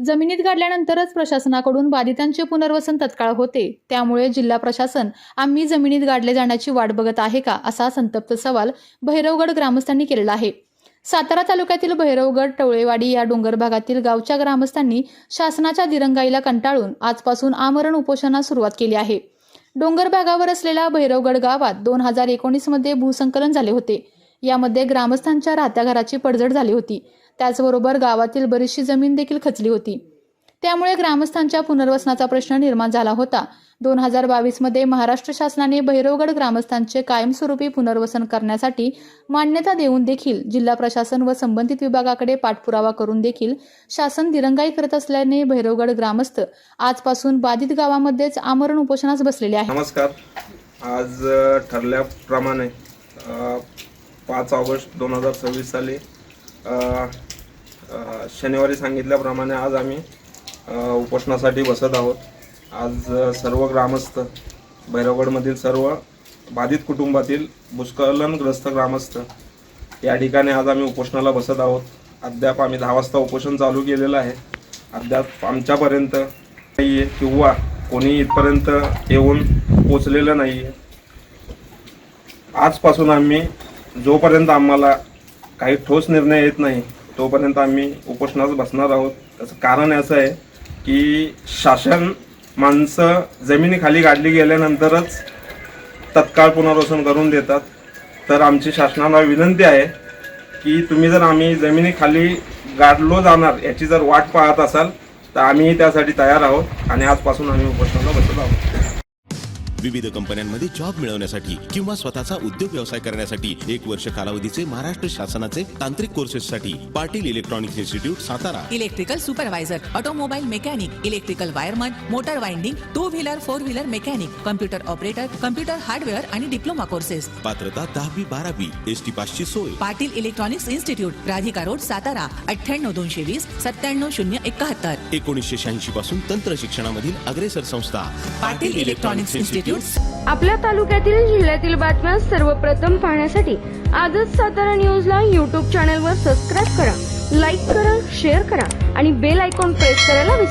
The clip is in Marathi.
जमिनीत गाडल्यानंतरच प्रशासनाकडून बाधितांचे पुनर्वसन तत्काळ होते, त्यामुळे जिल्हा प्रशासन आम्ही जमिनीत गाडले जाण्याची वाट बघत आहे का, असा संतप्त सवाल भैरवगड ग्रामस्थांनी केलेला आहे। सातारा तालुक्यातील भैरवगड टवळेवाडी या डोंगर भागातील गावच्या ग्रामस्थांनी शासनाच्या दिरंगाईला कंटाळून आजपासून आमरण उपोषणास सुरुवात केली आहे। डोंगर भागावर असलेल्या भैरवगड गावात 2019 मध्ये भूसंकलन झाले होते। यामध्ये ग्रामस्थांच्या राहत्या घराची पडझड झाली होती। त्याचबरोबर गावातील बरीचशी जमीन देखील खचली होती। त्यामुळे ग्रामस्थांच्या पुनर्वसनाचा प्रश्न निर्माण झाला होता। 2022 मध्ये महाराष्ट्र शासनाने भैरवगड ग्रामस्थांचे कायमस्वरूपी पुनर्वसन करण्यासाठी मान्यता देऊन देखील जिल्हा प्रशासन व संबंधित विभागाकडे पाठपुरावा करून देखील शासन दिरंगाई करत असल्याने भैरवगड ग्रामस्थ आजपासून बाधित गावामध्येच आमरण उपोषणास बसलेले आहेत। नमस्कार। आज ठरल्याप्रमाणे 5 ऑगस्ट 2026 साली शनिवारी सांगितल्याप्रमाणे आज आम्ही उपोषणासाठी बसत आहोत। आज सर्व ग्रामस्थ भैरवगडमधील सर्व बाधित कुटुंबातील भूस्खलनग्रस्त ग्रामस्थ या ठिकाणी आज आम्ही उपोषणाला बसत आहोत। अद्याप आम्ही 10 वाजता उपोषण चालू केलेलं आहे। अद्याप आमच्यापर्यंत नाही आहे किंवा कोणी इथपर्यंत येऊन पोचलेलं नाही आहे। आजपासून आम्ही जोपर्यंत आम्हाला काही ठोस निर्णय येत नाही तोपर्यंत आम्ही उपोषणास बसणार आहोत। त्याचं कारण असं आहे की शासन माणसं जमिनीखाली गाडली गेल्यानंतरच तत्काळ पुनर्वसन करून देतात। तर आमची शासनाला विनंती आहे की तुम्ही जर आम्ही जमिनीखाली गाडलो जाणार याची जर वाट पाहत असाल तर आम्ही त्यासाठी तयार आहोत आणि आजपासून आम्ही उपोषणाला बसत आहोत। विविध कंपन्यांमध्ये जॉब मिळवण्यासाठी किंवा स्वतःचा उद्योग व्यवसाय करण्यासाठी 1 वर्ष कालावधीचे महाराष्ट्र शासनाचे तांत्रिक कोर्सेससाठी Patil electronics institute Satara. Electrical supervisor, automobile mechanic, electrical wireman, motor winding, 2 wheeler 4 wheeler mechanic, computer operator, computer hardware आणि डिप्लोमा कोर्सेस। पात्रता 10वी 12वी एसटी पासची सोय। Patil electronics institute, Radhika road, Satara 98 220 97071। 1986 पासून तंत्र शिक्षणामधील अग्रेसर संस्था पाटील इलेक्ट्रॉनिक्स इन्स्टिट्यूट। आपल्या तालुक्यातील जिल्ह्यातील बातम्या सर्वप्रथम पाहण्यासाठी आजच सातारा न्यूजला YouTube चॅनलवर सबस्क्राईब करा, लाईक करा, शेअर करा आणि बेल आयकॉन प्रेस करायला विसरू नका।